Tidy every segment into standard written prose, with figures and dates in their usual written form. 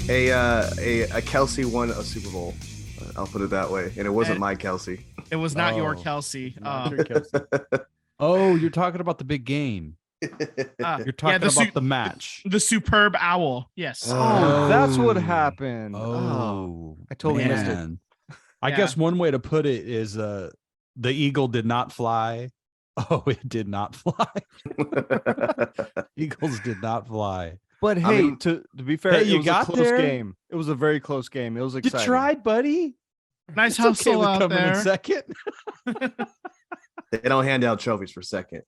A Kelsey won a Super Bowl. I'll put it that way, and it wasn't And my Kelsey. it was not your Oh, Kelsey. not your Kelsey. Yeah, Oh, you're talking about the big game. You're Yeah, talking about the match. the superb owl. Yes. Oh, that's what Oh. happened. Oh, I totally missed it. man. I Yeah. guess one way to put it is the eagle did not fly. Oh, it did not fly. Eagles did not fly. But I hey, mean- to be fair, Hey, it you was got a close there? game. It was a very close game. It was You exciting. tried, buddy. Nice It's okay hustle with out coming in there. second. They don't hand out trophies for second.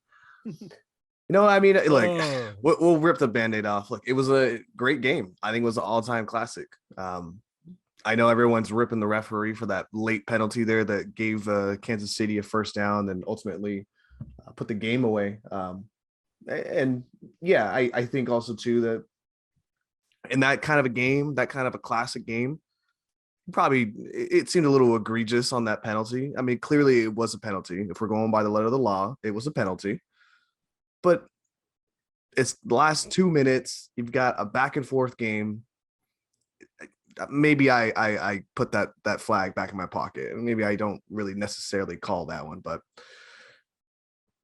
I mean, like, Oh. we'll rip the Band-Aid off. Look, it was a great game. I think it was an all-time classic. I know everyone's ripping the referee for that late penalty there that gave Kansas City a first down and ultimately put the game away. And yeah, I think also too that in that kind of a game, that kind of a classic game, probably it seemed a little egregious on that penalty. I mean, clearly it was a penalty. If we're going by the letter of the law, it was a penalty. But it's the last 2 minutes. You've got a back and forth game. Maybe I put that flag back in my pocket. Maybe I don't really necessarily call that one, but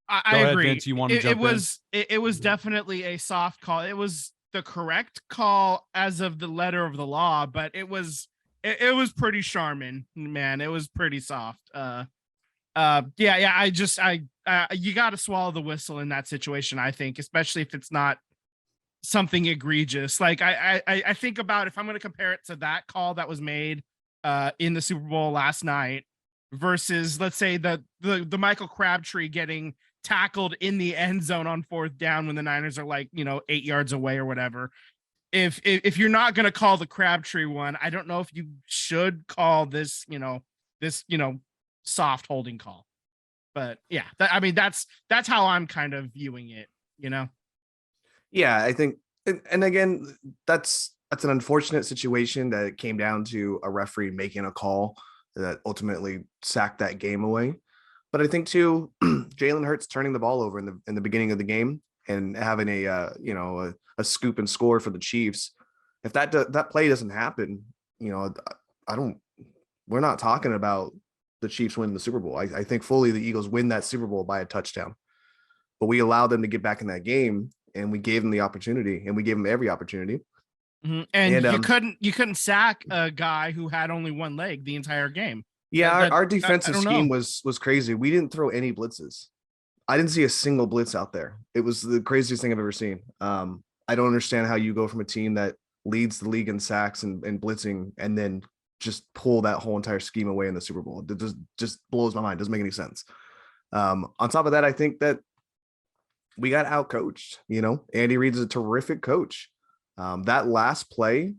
I Go ahead, agree. Vince, you wanna it jump in? was it was definitely a soft call. It was the correct call as of the letter of the law, but it was pretty Charmin, man. It was pretty soft. Yeah. You got to swallow the whistle in that situation. I think, especially if it's not something egregious. Like I think about if I'm going to compare it to that call that was made in the Super Bowl last night versus, let's say, the Michael Crabtree getting tackled in the end zone on 4th down when the Niners are like 8 yards away or whatever. If you're not going to call the Crabtree one, I don't know if you should call this soft holding call. But yeah, that's how I'm kind of viewing it. yeah, I think, and again, that's an unfortunate situation that it came down to a referee making a call that ultimately sacked that game away. But I think too, Jalen Hurts turning the ball over in the beginning of the game and having a scoop and score for the Chiefs. If that play doesn't happen, we're not talking about the Chiefs winning the Super Bowl. I think fully the Eagles win that Super Bowl by a touchdown. But we allowed them to get back in that game, and we gave them the opportunity, and we gave them every opportunity. Mm-hmm. And you couldn't sack a guy who had only one leg the entire game. Yeah, our defensive I don't scheme know. was crazy. We didn't throw any blitzes. I didn't see a single blitz out there. It was the craziest thing I've ever seen. I don't understand how you go from a team that leads the league in sacks and blitzing and then just pull that whole entire scheme away in the Super Bowl. It just blows my mind. Doesn't make any sense. On top of that, I think that we got outcoached. Andy Reid's a terrific coach. That last play,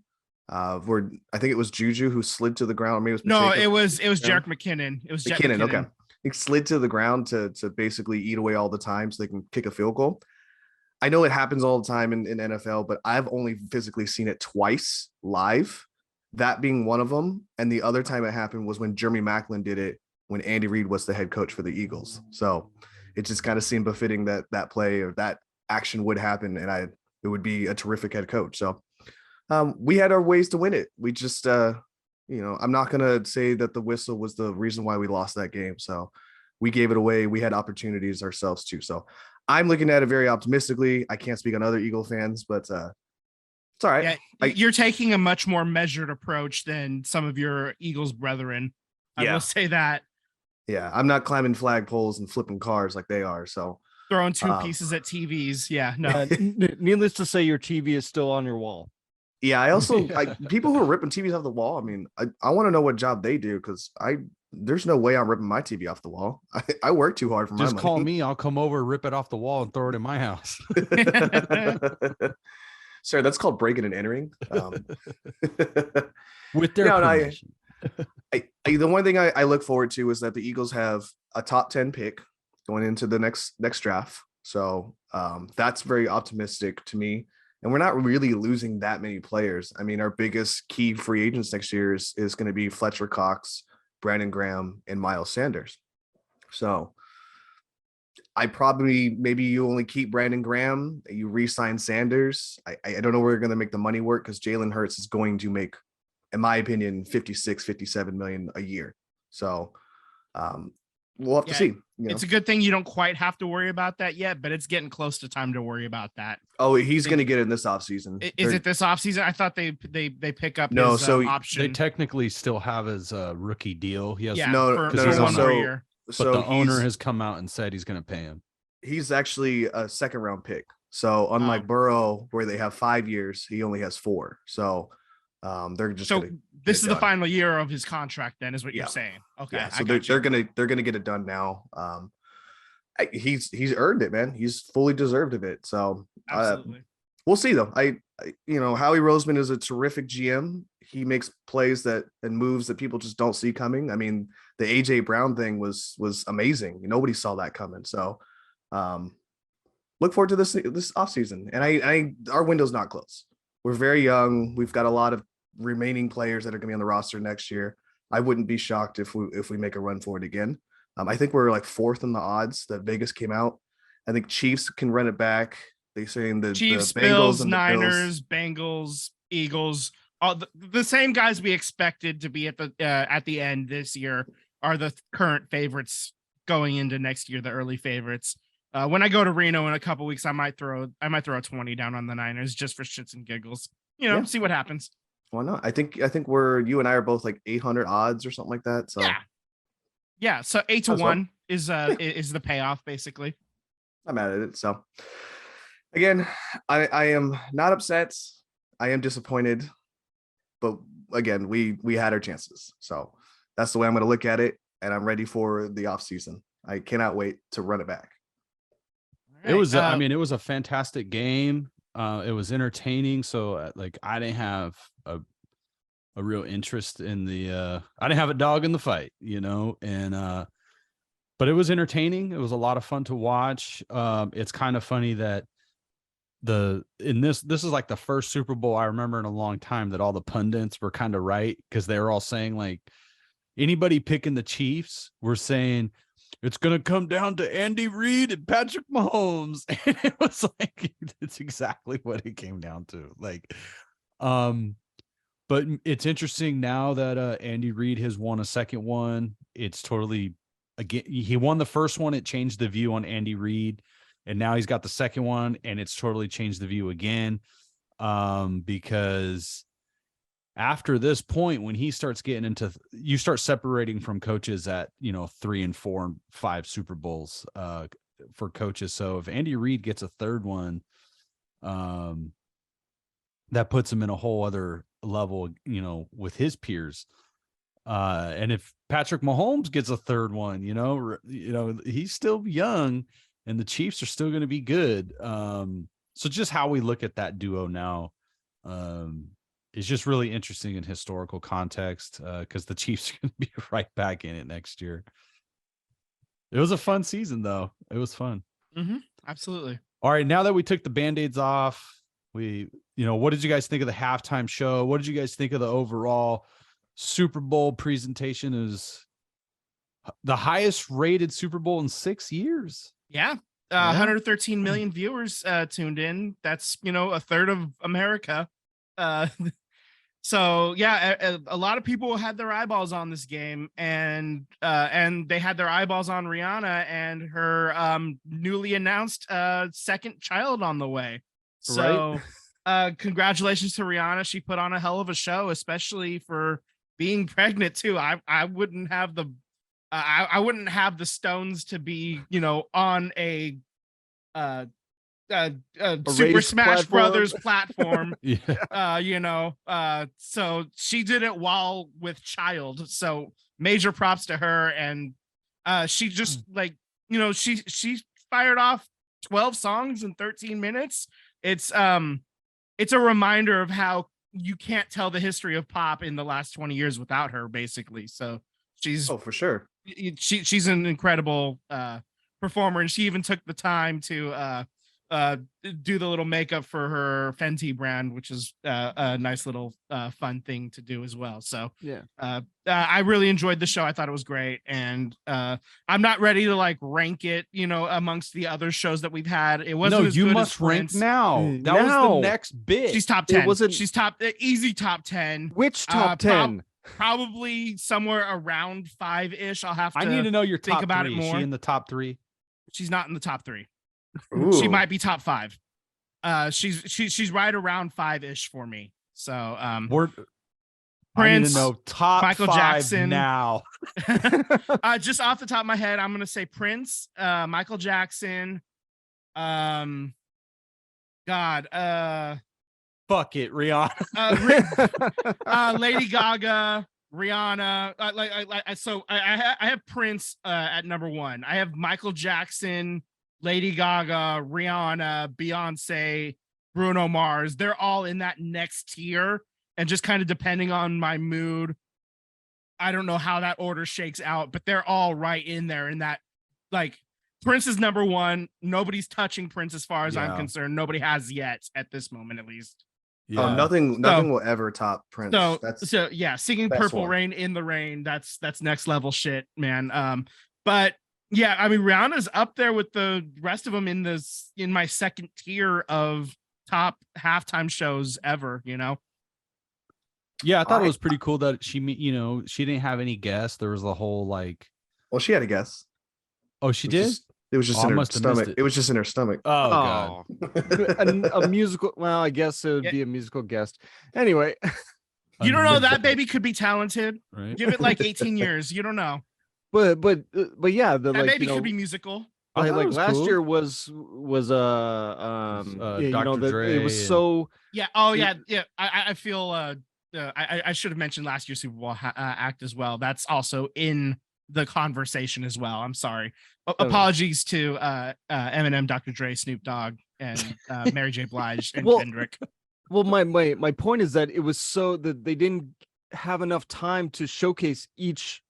where I think it was Juju who slid to the ground. Maybe It was Jerick McKinnon. It was Jerick McKinnon. Okay. He slid to the ground to basically eat away all the time so they can kick a field goal. I know it happens all the time in NFL, but I've only physically seen it twice live, that being one of them. And the other time it happened was when Jeremy Maclin did it when Andy Reid was the head coach for the Eagles. So it just kind of seemed befitting that play or that action would happen, and it would be a terrific head coach. So we had our ways to win it. We just, I'm not going to say that the whistle was the reason why we lost that game. So we gave it away. We had opportunities ourselves too. So I'm looking at it very optimistically. I can't speak on other Eagle fans, but it's all right. Yeah, you're taking a much more measured approach than some of your Eagles brethren. I will say that. Yeah, I'm not climbing flagpoles and flipping cars like they are. So throwing two pieces at TVs. Yeah, no. Needless to say, your TV is still on your wall. Yeah, I also people who are ripping TVs off the wall. I mean, I want to know what job they do because there's no way I'm ripping my TV off the wall. I work too hard for my money. Just call me. I'll come over, rip it off the wall, and throw it in my house. Sir, that's called breaking and entering. With their permission. The one thing I look forward to is that the Eagles have a top 10 pick going into the next draft. So that's very optimistic to me. And we're not really losing that many players. I mean, our biggest key free agents next year is going to be Fletcher Cox, Brandon Graham, and Miles Sanders. So maybe you only keep Brandon Graham, you re-sign Sanders. I don't know where you're going to make the money work because Jalen Hurts is going to make, in my opinion, 56, 57 million a year. So we'll have to see. It's a good thing you don't quite have to worry about that yet, but it's getting close to time to worry about that. Oh, he's going to get it in this offseason. Is it this offseason? I thought they pick up No, his so option. They technically still have his rookie deal. He has no, for he's one also- more year. but so the owner has come out and said he's going to pay him. he's actually a second round pick. So unlike Burrow, where they have 5 years, he only has 4. So they're just So gonna this is it the done. final year of his contract, then, is what Yeah. you're saying. Okay. yeah. I So got you. they're gonna get it done now. He's earned it, man. He's fully deserved of it. So Absolutely. we'll see though. Howie Roseman is a terrific GM. He makes plays and moves that people just don't see coming. I mean, the AJ Brown thing was amazing. Nobody saw that coming. So look forward to this offseason. And our window's not closed. We're very young. We've got a lot of remaining players that are gonna be on the roster next year. I wouldn't be shocked if we make a run for it again. I think we're like 4th in the odds that Vegas came out. I think Chiefs can run it back. They saying the Chiefs, the Bengals Bills, and the Niners, Bengals, Eagles, all the same guys we expected to be at the end this year are the current favorites going into next year, the early favorites. When I go to Reno in a couple weeks, I might throw a 20 down on the Niners just for shits and giggles. Yeah. See what happens. Why not? I think you and I are both like 800 odds or something like that. So yeah. So 8 to As well. 1 is the payoff basically. I'm mad at it. So again, I am not upset. I am disappointed, but again, we had our chances. So that's the way I'm going to look at it. And I'm ready for the off season. I cannot wait to run it back. It was, it was a fantastic game. It was entertaining. So I didn't have a real interest in I didn't have a dog in the fight, and, but it was entertaining. It was a lot of fun to watch. It's kind of funny that this is like the first Super Bowl I remember in a long time that all the pundits were kind of right. Cause they were all saying like anybody picking the Chiefs were saying, it's going to come down to Andy Reid and Patrick Mahomes. And it was like, it's exactly what it came down to. But it's interesting now that Andy Reid has won a second one. It's totally, again, he won the first one. It changed the view on Andy Reid. And now he's got the second one and it's totally changed the view again. Because after this point, when he starts getting into, you start separating from coaches at, 3 and 4 and 5 Super Bowls for coaches. So if Andy Reid gets a third one, that puts him in a whole other level, with his peers. And if Patrick Mahomes gets a third one, he's still young and the Chiefs are still going to be good. So just how we look at that duo now, is just really interesting in historical context, because the Chiefs are going to be right back in it next year. It was a fun season, though. It was fun. Mm-hmm. Absolutely. All right, now that we took the Band-Aids off, what did you guys think of the halftime show? What did you guys think of the overall Super Bowl presentation? Is the highest rated Super Bowl in 6 years. Yeah. 113 million viewers tuned in. That's, a third of America. So yeah, a lot of people had their eyeballs on this game, and they had their eyeballs on Rihanna and her newly announced second child on the way. So congratulations to Rihanna. She put on a hell of a show, especially for being pregnant too. I wouldn't have the I wouldn't have the stones to be, on a Super Smash Brothers platform. Yeah. So she did it while with child. So major props to her. And she just she fired off 12 songs in 13 minutes. It's a reminder of how you can't tell the history of pop in the last 20 years without her, basically. So she's for sure. She's an incredible performer, and she even took the time to do the little makeup for her Fenty brand, which is a nice little fun thing to do as well. So Yeah. I really enjoyed the show. I thought it was great, and I'm not ready to like rank it, amongst the other shows that we've had. It wasn't. No, as you good must as rank Prince. now. Mm, That was now. the next bit. She's top It 10. wasn't- She's easy top 10. Which top 10? Probably somewhere around 5-ish. I'll have to. I need to know your think top about three. it Is more. she in the top 3? She's not in the top 3. Ooh. She might be top 5. She's right around 5-ish for me. So I need Prince, to know top Michael 5 Jackson. now. just off the top of my head, I'm gonna say Prince, Michael Jackson, God, Fuck it, Rihanna. Lady Gaga, Rihanna. I have Prince at number 1. I have Michael Jackson, Lady Gaga, Rihanna, Beyonce, Bruno Mars. They're all in that next tier, and just kind of depending on my mood, I don't know how that order shakes out, but they're all right in there. In that, like, Prince is number 1. Nobody's touching Prince as far as I'm Yeah. concerned. Nobody has yet, at this moment, at least. Oh, nothing will ever top Prince. So yeah, singing best Purple one. Rain in the Rain, that's next level shit, man. But yeah, I mean, Rihanna's up there with the rest of them in my second tier of top halftime shows ever, Yeah, I thought it was pretty cool that she didn't have any guests. There was a whole like, Well, she had a guess. oh, she It did. was just Oh, I in her must have missed stomach. it. It was just in her stomach. Oh, god. A musical. Well, I guess it would Yeah. be a musical guest. Anyway, You don't know that Unlimited, baby could be talented. right? Give it like 18 years. You don't know. but yeah, the That like baby you know, could be musical. I thought it like was last cool. year was Dr. you know that it Dre was and- so Yeah. Oh It- yeah. Yeah. I feel I should have mentioned last year's Super Bowl act as well. That's also in the conversation as well. I'm sorry. Apologies to Eminem, Dr. Dre, Snoop Dogg, and Mary J. Blige and Well, Kendrick. well my point is that it was so that they didn't have enough time to showcase each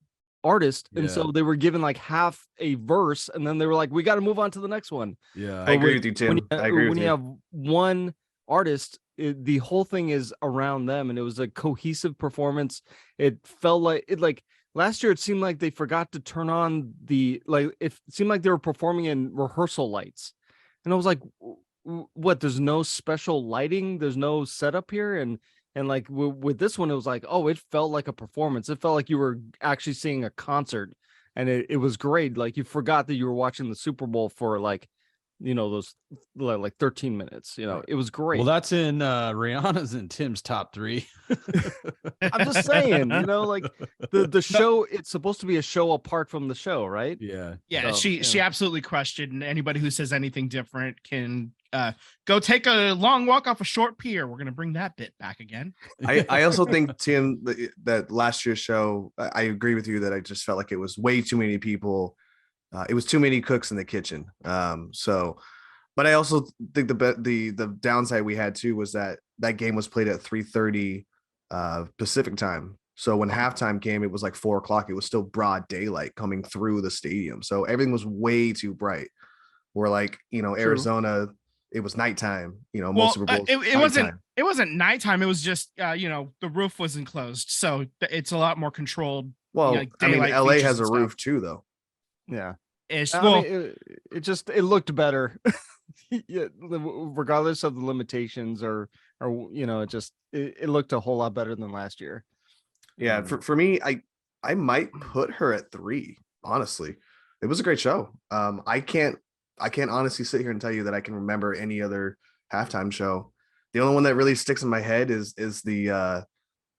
artist, and Yeah. so they were given like half a verse, and then they were like, we got to move on to the next one. Yeah. I agree when- with you, Tim. when you, I agree when with you you. have one artist, the whole thing is around them, and it was a cohesive performance. It felt like last year it seemed like they forgot to turn on it seemed like they were performing in rehearsal lights, and I was like, what, there's no special lighting, there's no setup here, and like with this one, it was like, oh, it felt like a performance. It felt like you were actually seeing a concert, and it was great. Like you forgot that you were watching the Super Bowl for like, those like 13 minutes. It was great. Well, that's in Rihanna's in Tim's top 3. I'm just saying, like the show, it's supposed to be a show apart from the show, right? Yeah. Yeah, So, she absolutely crushed it. And anybody who says anything different can go take a long walk off a short pier. We're gonna bring that bit back again. I also think, Tim, that last year's show, I agree with you that I just felt like it was way too many people. It was too many cooks in the kitchen. But I also think the downside we had too was that game was played at 3:30 Pacific time. So when halftime came, it was like 4:00. It was still broad daylight coming through the stadium. So everything was way too bright. Where like, Arizona, it was nighttime, most Super Bowls. It wasn't nighttime. It was just the roof wasn't closed. So it's a lot more controlled. Well, like I mean, daylight LA features has a and stuff. roof too, though. Yeah. Ish. I Well, mean, it looked better. Yeah, regardless of the limitations or it looked a whole lot better than last year. Yeah, for me, I might put her at 3. Honestly, it was a great show. I can't honestly sit here and tell you that I can remember any other halftime show. The only one that really sticks in my head is the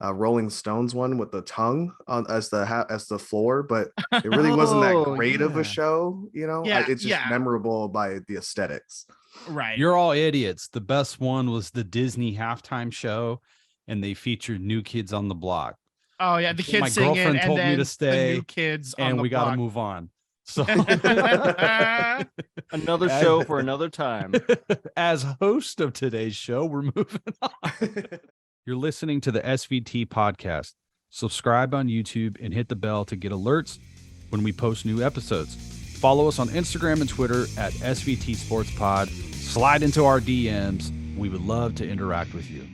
Rolling Stones one with the tongue on as the floor, but it really wasn't that Oh, great of yeah. a show. Yeah, It's just yeah. memorable by the aesthetics. right. You're all idiots. The best one was the Disney halftime show, and they featured New Kids on the Block. Oh yeah, the kids My singing, girlfriend and told me then to stay, the new kids on And the we got to block. move on. So, Another show for another time. as host of today's show, we're moving on. You're listening to the SVT podcast. Subscribe on YouTube and hit the bell to get alerts when we post new episodes. Follow us on Instagram and Twitter at SVT Sports Pod. Slide into our DMs. We would love to interact with you.